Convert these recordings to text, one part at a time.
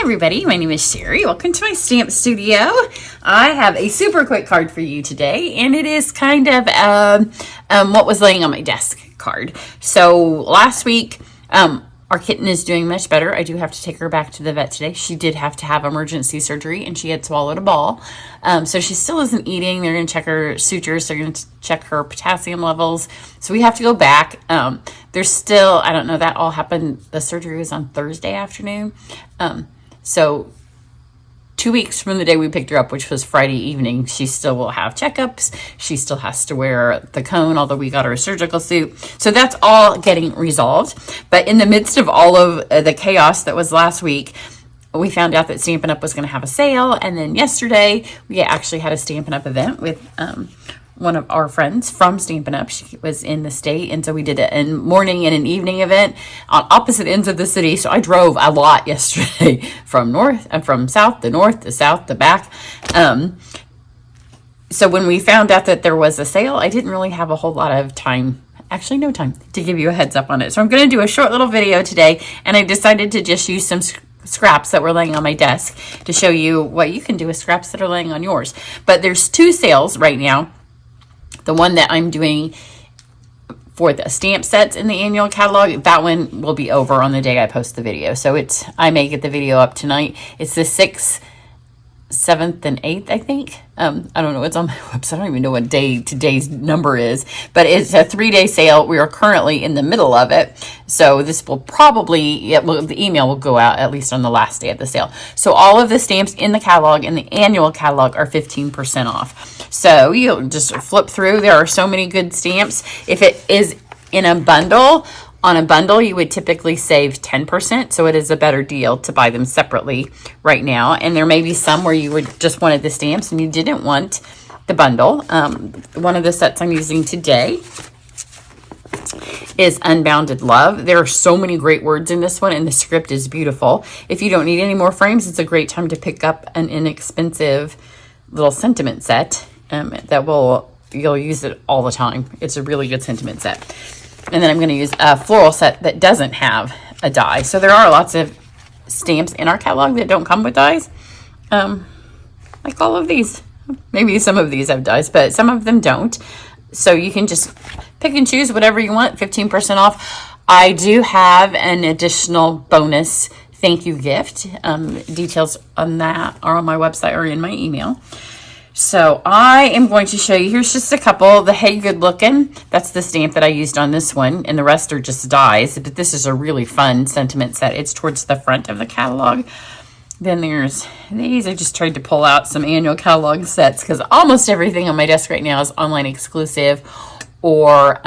everybody, my name is Sherry. Welcome to my stamp studio. I have a super quick card for you today, and it is kind of what was laying on my desk card. So last week, our kitten is doing much better. I do have to take her back to the vet today. She did have to have emergency surgery, and she had swallowed a ball. So she still isn't eating. They're going to check her sutures. They're going to check her potassium levels. So we have to go back. There's still, I don't know, that all happened. The surgery was on Thursday afternoon. So 2 weeks from the day we picked her up, which was Friday evening, she still will have checkups. She still has to wear the cone, although we got her a surgical suit. So that's all getting resolved. But in the midst of all of the chaos that was last week, we found out that Stampin' Up! Was going to have a sale. And then yesterday, we actually had a Stampin' Up! Event with one of our friends from Stampin' Up! She was in the state, and so we did a morning and an evening event on opposite ends of the city. So I drove a lot yesterday from south to north to south to back. So when we found out that there was a sale, I didn't really have a whole lot of time, actually no time, to give you a heads up on it. So I'm going to do a short little video today, and I decided to just use some scraps that were laying on my desk to show you what you can do with scraps that are laying on yours. But there's two sales right now. The one that I'm doing for the stamp sets in the annual catalog, that one will be over on the day I post the video. So I may get the video up tonight. It's the 6th, 7th, and 8th, I think. I don't know. It's on my website. I don't even know what day today's number is. But it's a 3-day sale. We are currently in the middle of it. So this will probably, the email will go out at least on the last day of the sale. So all of the stamps in the catalog, in the annual catalog, are 15% off. So you'll just flip through. There are so many good stamps. If it is in a bundle, on a bundle, you would typically save 10%, so it is a better deal to buy them separately right now. And there may be some where you would just wanted the stamps and you didn't want the bundle. One of the sets I'm using today is Unbounded Love. There are so many great words in this one, and the script is beautiful. If you don't need any more frames, it's a great time to pick up an inexpensive little sentiment set you'll use it all the time. It's a really good sentiment set. And then I'm going to use a floral set that doesn't have a die. So there are lots of stamps in our catalog that don't come with dies. Like all of these. Maybe some of these have dies, but some of them don't. So you can just pick and choose whatever you want, 15% off. I do have an additional bonus thank you gift. Details on that are on my website or in my email. So I am going to show you, here's just a couple. The Hey Good Lookin', that's the stamp that I used on this one, and the rest are just dies, but this is a really fun sentiment set. It's towards the front of the catalog. Then there's these. I just tried to pull out some annual catalog sets because almost everything on my desk right now is online exclusive or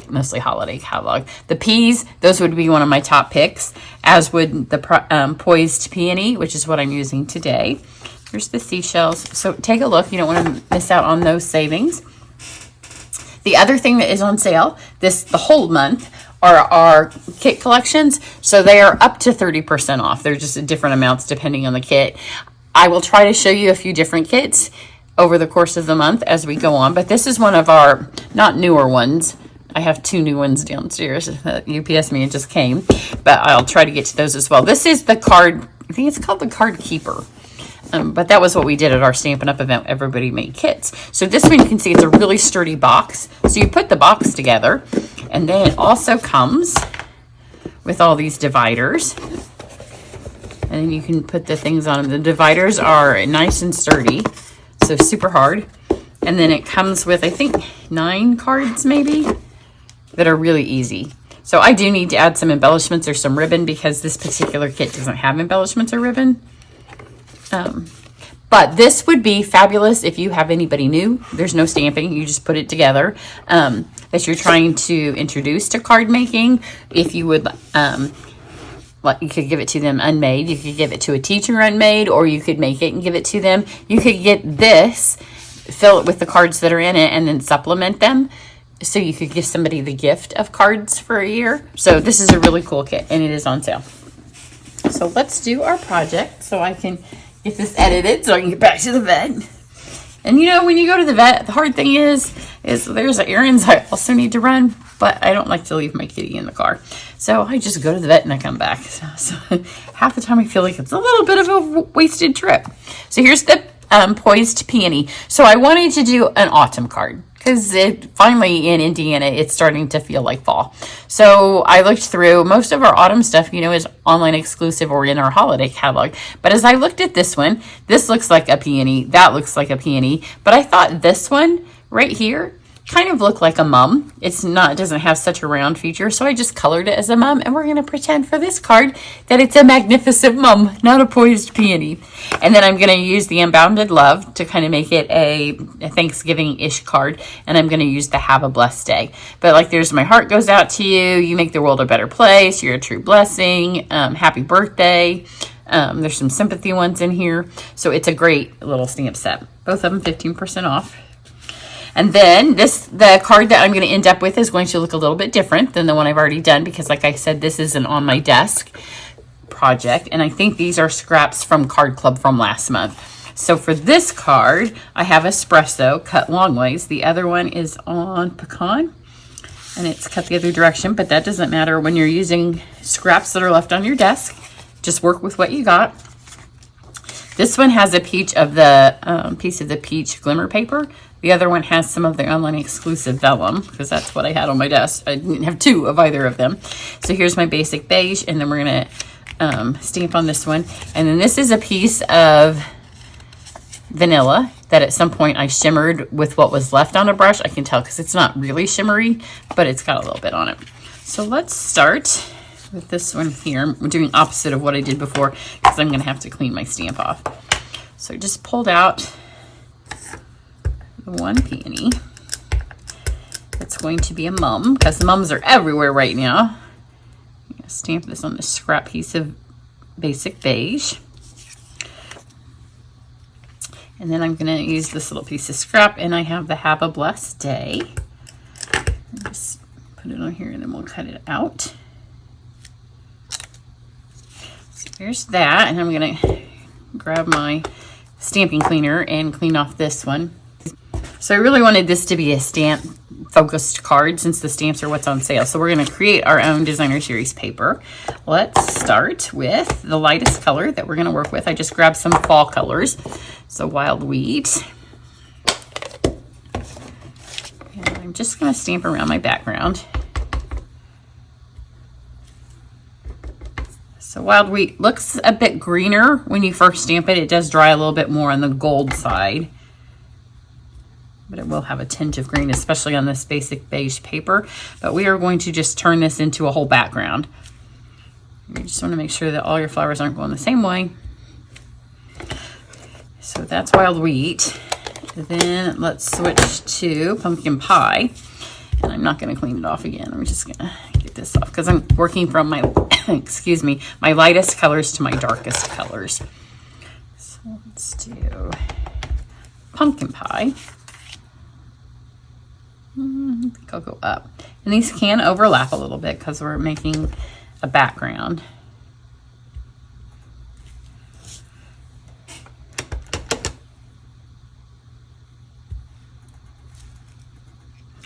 mostly holiday catalog. The Peas, those would be one of my top picks, as would the Poised Peony, which is what I'm using today. Here's the seashells. So take a look. You don't want to miss out on those savings. The other thing that is on sale the whole month are our kit collections. So they are up to 30% off. They're just different amounts depending on the kit. I will try to show you a few different kits over the course of the month as we go on. But this is one of our not newer ones. I have 2 new ones downstairs that UPS me just came. But I'll try to get to those as well. This is the card. I think it's called the Card Keeper. But that was what we did at our Stampin' Up! Event. Everybody made kits. So this one, you can see it's a really sturdy box. So you put the box together, and then it also comes with all these dividers. And then you can put the things on them. The dividers are nice and sturdy, so super hard. And then it comes with, I think, 9 cards maybe that are really easy. So I do need to add some embellishments or some ribbon because this particular kit doesn't have embellishments or ribbon. But this would be fabulous if you have anybody new. There's no stamping. You just put it together that you're trying to introduce to card making. If you would, you could give it to them unmade. You could give it to a teacher unmade, or you could make it and give it to them. You could get this, fill it with the cards that are in it, and then supplement them. So you could give somebody the gift of cards for a year. So this is a really cool kit, and it is on sale. So let's do our project so I can get this edited so I can get back to the vet. And you know, when you go to the vet, the hard thing is there's errands I also need to run, but I don't like to leave my kitty in the car. So I just go to the vet and I come back. So half the time I feel like it's a little bit of a wasted trip. So here's the Poised Peony. So I wanted to do an autumn card because finally in Indiana, it's starting to feel like fall. So I looked through most of our autumn stuff, you know, is online exclusive or in our holiday catalog. But as I looked at this one, this looks like a peony. That looks like a peony. But I thought this one right here kind of looked like a mum. It doesn't have such a round feature, so I just colored it as a mum, and we're going to pretend for this card that it's a magnificent mum, not a poised peony. And then I'm going to use the Unbounded Love to kind of make it a Thanksgiving-ish card, and I'm going to use the Have a Blessed Day. But like, there's my heart goes out to you, you make the world a better place, you're a true blessing, happy birthday. There's some sympathy ones in here, so it's a great little stamp set. Both of them 15% off. And then the card that I'm going to end up with is going to look a little bit different than the one I've already done because, like I said, this is an on my desk project. And I think these are scraps from Card Club from last month. So for this card, I have Espresso cut long ways. The other one is on Pecan, and it's cut the other direction, but that doesn't matter when you're using scraps that are left on your desk. Just work with what you got. This one has a piece of the peach glimmer paper. The other one has some of the online exclusive vellum because that's what I had on my desk. I didn't have two of either of them. So here's my basic beige, and then we're going to stamp on this one. And then this is a piece of vanilla that at some point I shimmered with what was left on a brush. I can tell because it's not really shimmery, but it's got a little bit on it. So let's start with this one here. I'm doing opposite of what I did before because I'm going to have to clean my stamp off. So I just pulled out one peony. It's going to be a mum because mums are everywhere right now. I'm going to stamp this on this scrap piece of basic beige. And then I'm going to use this little piece of scrap, and I have the Have a Blessed Day. Just put it on here and then we'll cut it out. So there's that, and I'm going to grab my stamping cleaner and clean off this one. So I really wanted this to be a stamp focused card since the stamps are what's on sale. So we're going to create our own designer series paper. Let's start with the lightest color that we're going to work with. I just grabbed some fall colors. So Wild Wheat. And I'm just going to stamp around my background. So Wild Wheat looks a bit greener when you first stamp it. It does dry a little bit more on the gold side, but it will have a tinge of green, especially on this basic beige paper. But we are going to just turn this into a whole background. You just want to make sure that all your flowers aren't going the same way. So that's Wild Wheat. Then let's switch to Pumpkin Pie. And I'm not going to clean it off again. I'm just going to get this off because I'm working from my, excuse me, my lightest colors to my darkest colors. So let's do Pumpkin Pie. I think I'll go up. And these can overlap a little bit because we're making a background.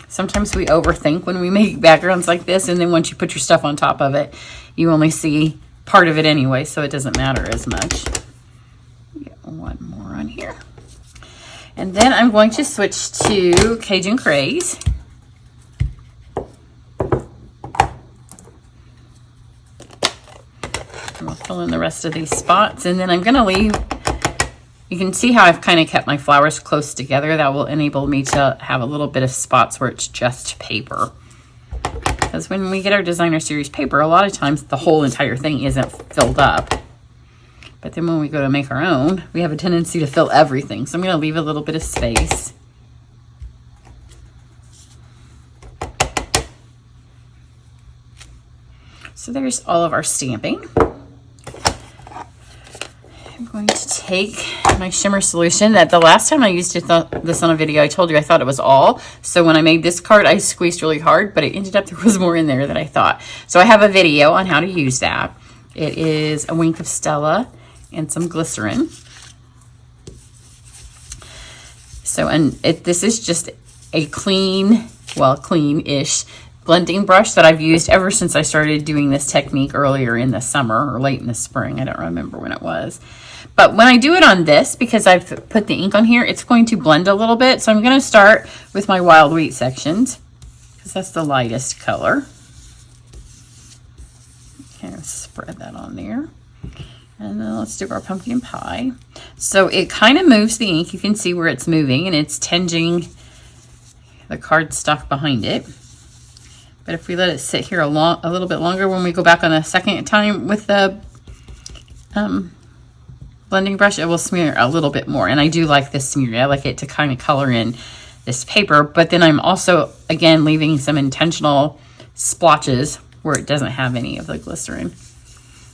Sometimes we overthink when we make backgrounds like this, and then once you put your stuff on top of it, you only see part of it anyway, so it doesn't matter as much. Get one more on here. And then I'm going to switch to Cajun Craze. And we'll fill in the rest of these spots, and then I'm going to leave. You can see how I've kind of kept my flowers close together. That will enable me to have a little bit of spots where it's just paper. Because when we get our designer series paper, a lot of times the whole entire thing isn't filled up. But then when we go to make our own, we have a tendency to fill everything. So I'm going to leave a little bit of space. So there's all of our stamping. I'm going to take my shimmer solution that the last time I used this on a video, I told you I thought it was all. So when I made this card, I squeezed really hard, but it ended up there was more in there than I thought. So I have a video on how to use that. It is a wink of Stella and some glycerin. So, and this is just a clean, well, clean-ish blending brush that I've used ever since I started doing this technique earlier in the summer or late in the spring. I don't remember when it was. But when I do it on this, because I've put the ink on here, it's going to blend a little bit. So I'm going to start with my wild wheat sections because that's the lightest color. Kind of spread that on there. And then let's do our pumpkin pie. So it kind of moves the ink. You can see where it's moving and it's tinging the cardstock behind it. But if we let it sit here a little bit longer, when we go back on the second time with the blending brush, it will smear a little bit more. And I do like this smear. I like it to kind of color in this paper. But then I'm also, again, leaving some intentional splotches where it doesn't have any of the glycerin.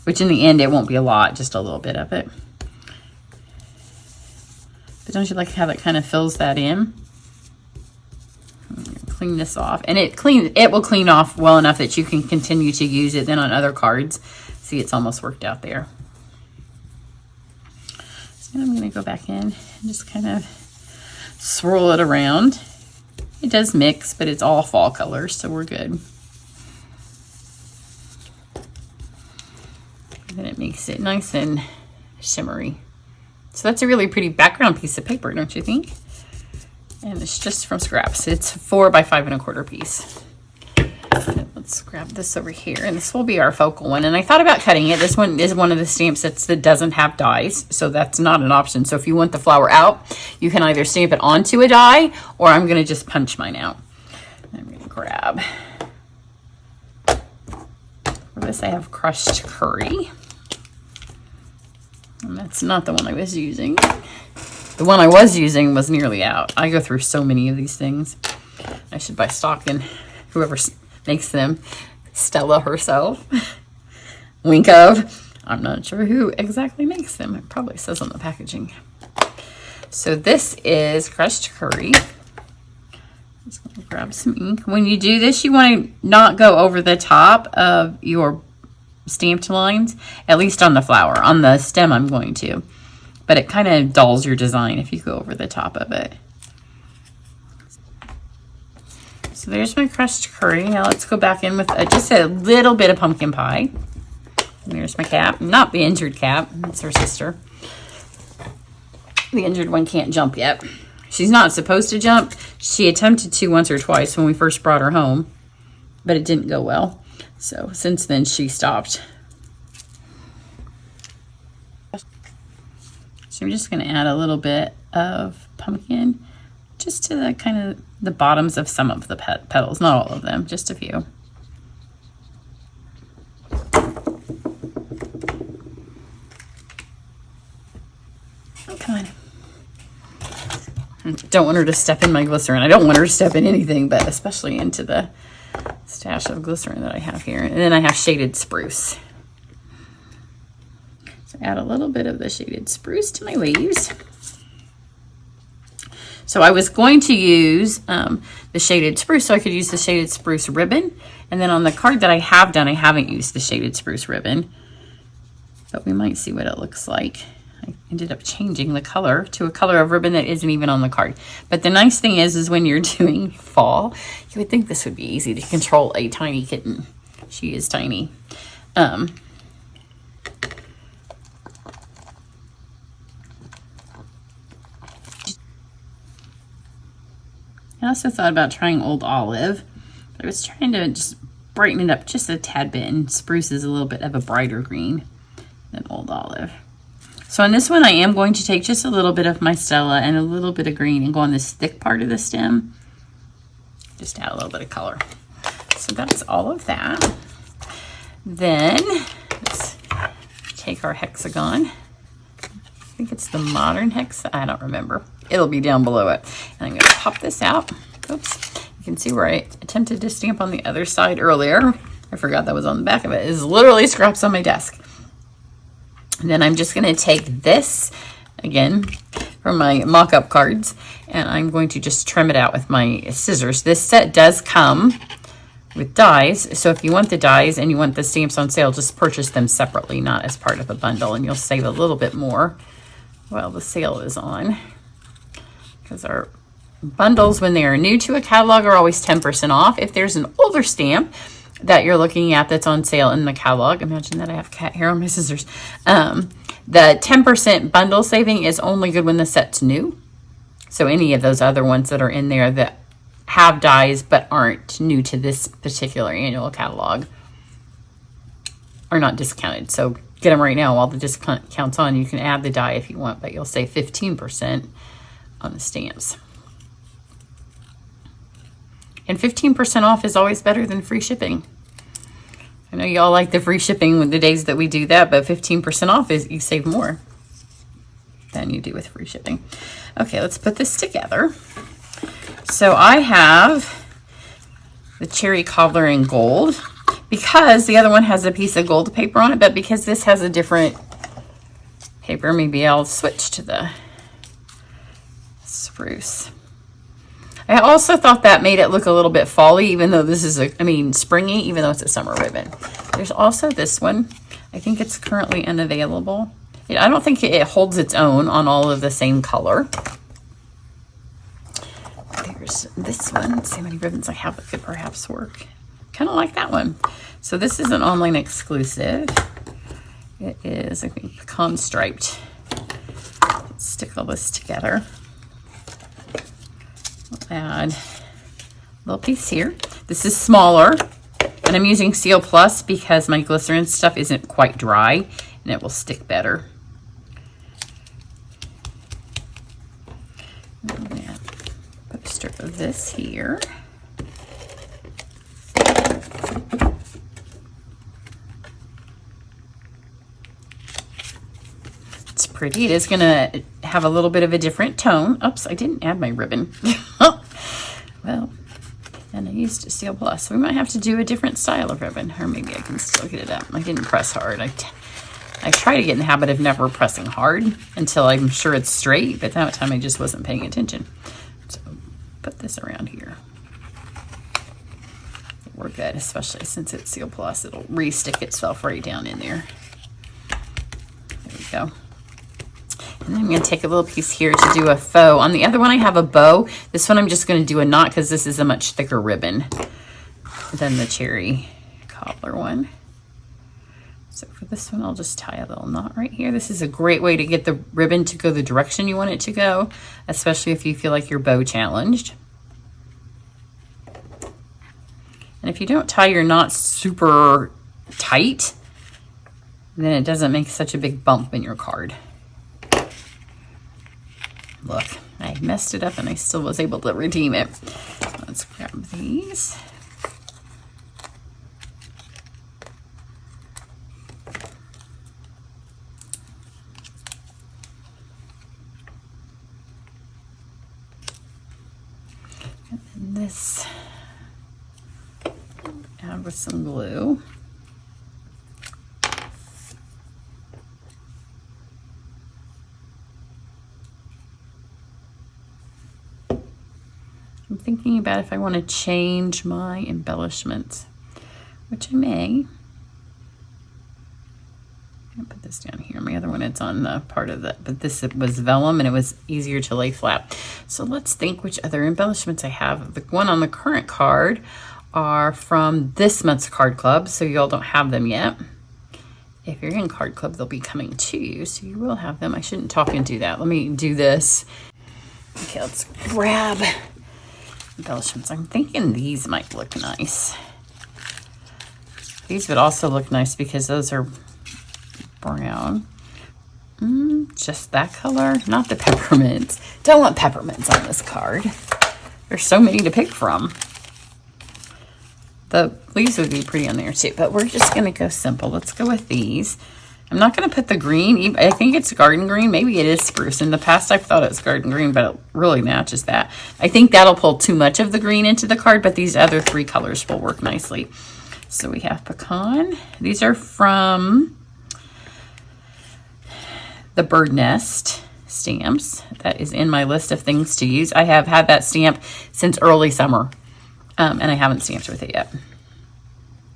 Which in the end, it won't be a lot, just a little bit of it. But don't you like how that kind of fills that in? Clean this off, and it will clean off well enough that you can continue to use it then on other cards. See, it's almost worked out there. So I'm going to go back in and just kind of swirl it around. It does mix, but it's all fall colors, so we're good. And then it makes it nice and shimmery. So that's a really pretty background piece of paper, don't you think? And it's just from scraps. It's 4 by 5 1/4 piece. Let's grab this over here, and this will be our focal one. And I thought about cutting it. This one is one of the stamp sets that doesn't have dies, so that's not an option. So if you want the flower out, you can either stamp it onto a die, or I'm going to just punch mine out. I'm going to grab. For this, I have crushed curry. And that's not the one I was using. The one I was using was nearly out. I go through so many of these things. I should buy stock in whoever makes them. Stella herself. Wink of. I'm not sure who exactly makes them. It probably says on the packaging. So this is crushed curry. I'm just going to grab some ink. When you do this, you want to not go over the top of your stamped lines, at least on the flower. On the stem, I'm going to. But it kind of dulls your design if you go over the top of it. So there's my crushed curry. Now let's go back in with just a little bit of pumpkin pie. And there's my cap. Not the injured cap. It's her sister. The injured one can't jump yet. She's not supposed to jump. She attempted to once or twice when we first brought her home, but it didn't go well. So since then she stopped. So I'm just going to add a little bit of pumpkin just to the kind of the bottoms of some of the petals, not all of them, just a few. Oh, come on. I don't want her to step in my glycerin. I don't want her to step in anything, but especially into the stash of glycerin that I have here. And then I have shaded spruce. So add a little bit of the shaded spruce to my leaves. So I was going to use the shaded spruce, so I could use the shaded spruce ribbon. And then on the card that I have done, I haven't used the shaded spruce ribbon. But we might see what it looks like. I ended up changing the color to a color of ribbon that isn't even on the card. But the nice thing is when you're doing fall, you would think this would be easy to control a tiny kitten. She is tiny. I also thought about trying Old Olive, but I was trying to just brighten it up just a tad bit, and spruce is a little bit of a brighter green than Old Olive. So on this one, I am going to take just a little bit of my Stella and a little bit of green and go on this thick part of the stem. Just add a little bit of color. So that's all of that. Then let's take our hexagon. I think it's the modern hex. I don't remember. It'll be down below it. And I'm going to pop this out. Oops. You can see where I attempted to stamp on the other side earlier. I forgot that was on the back of it. It's literally scraps on my desk. And then I'm just going to take this, again, from my mock-up cards, and I'm going to just trim it out with my scissors. This set does come with dies, so if you want the dies and you want the stamps on sale, just purchase them separately, not as part of a bundle, and you'll save a little bit more while the sale is on, because our bundles when they are new to a catalog are always 10% off. If there's an older stamp that you're looking at that's on sale in the catalog, imagine that I have cat hair on my scissors. The 10% bundle saving is only good when the set's new. So any of those other ones that are in there that have dies but aren't new to this particular annual catalog are not discounted. So get them right now while the discount's on. You can add the die if you want, but you'll save 15% on the stamps. And 15% off is always better than free shipping. I know y'all like the free shipping with the days that we do that, but 15% off is you save more than you do with free shipping. Okay, let's put this together. So I have the cherry cobbler in gold because the other one has a piece of gold paper on it, but because this has a different paper, maybe I'll switch to the spruce. I also thought that made it look a little bit fall-y, even though this is springy, even though it's a summer ribbon. There's also this one. I think it's currently unavailable. I don't think it holds its own on all of the same color. There's this one. Let's see how many ribbons I have that could perhaps work. Kind of like that one. So this is an online exclusive. It is, I think, pecan striped. Let's stick all this together. I'll add a little piece here. This is smaller, and I'm using Seal Plus because my glycerin stuff isn't quite dry, and it will stick better. Put a strip of this here. It's pretty. It is going to have a little bit of a different tone. Oops, I didn't add my ribbon. Well, and I used Seal Plus, so we might have to do a different style of ribbon, or maybe I can still get it up. I didn't press hard. I try to get in the habit of never pressing hard until I'm sure it's straight, but that time I just wasn't paying attention. So put this around here. We're good, especially since it's Seal Plus. It'll re-stick itself right down in there. There we go. And then I'm going to take a little piece here to do a faux. On the other one, I have a bow. This one, I'm just going to do a knot because this is a much thicker ribbon than the cherry cobbler one. So for this one, I'll just tie a little knot right here. This is a great way to get the ribbon to go the direction you want it to go, especially if you feel like you're bow challenged. And if you don't tie your knot super tight, then it doesn't make such a big bump in your card. Look, I messed it up and I still was able to redeem it. Let's grab these. And then this, add with some glue. I'm thinking about if I want to change my embellishments, which I may. I'll put this down here. My other one, it's on the part of the, but this was vellum and it was easier to lay flat. So let's think which other embellishments I have. The one on the current card are from this month's card club, so y'all don't have them yet. If you're in card club, they'll be coming to you, so you will have them. I shouldn't talk and do that. Let me do this. Okay, let's grab embellishments. I'm thinking these might look nice. These would also look nice because those are brown. Just that color, not the peppermints. Don't want peppermints on this card. There's so many to pick from. The leaves would be pretty on there too, but we're just gonna go simple. Let's go with these. I'm not going to put the green. I think it's garden green. Maybe it is spruce. In the past, I've thought it's garden green, but it really matches that. I think that'll pull too much of the green into the card, but these other three colors will work nicely. So we have pecan. These are from the Bird Nest stamps. That is in my list of things to use. I have had that stamp since early summer, and I haven't stamped with it yet.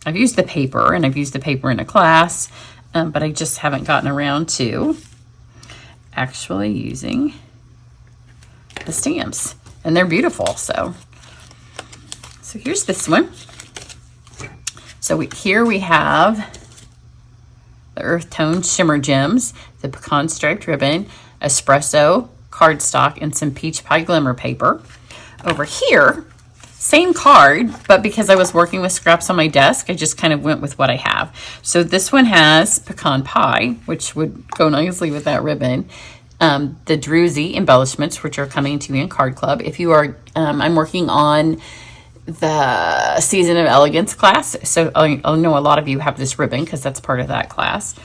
I've used the paper, and I've used the paper in a class, but I just haven't gotten around to actually using the stamps. and they're beautiful. So here's this one. So here we have the Earth Tone Shimmer Gems, the Pecan Striped Ribbon, Espresso cardstock, and some Peach Pie Glimmer paper. Over here, same card, but because I was working with scraps on my desk, I just kind of went with what I have. So this one has Pecan Pie, which would go nicely with that ribbon. The Druzy embellishments, which are coming to you in Card Club. If you are, I'm working on the Season of Elegance class, so I know a lot of you have this ribbon because that's part of that class.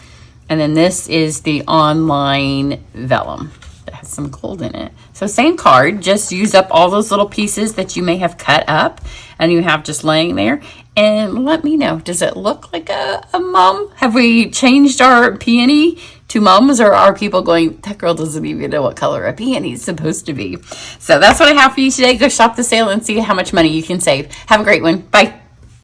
And then this is the online vellum that has some gold in it. So same card, just use up all those little pieces that you may have cut up and you have just laying there. And let me know, does it look like a mum? Have we changed our peony to mums, or are people going, that girl doesn't even know what color a peony is supposed to be? So that's what I have for you today. Go shop the sale and see how much money you can save. Have a great one. Bye.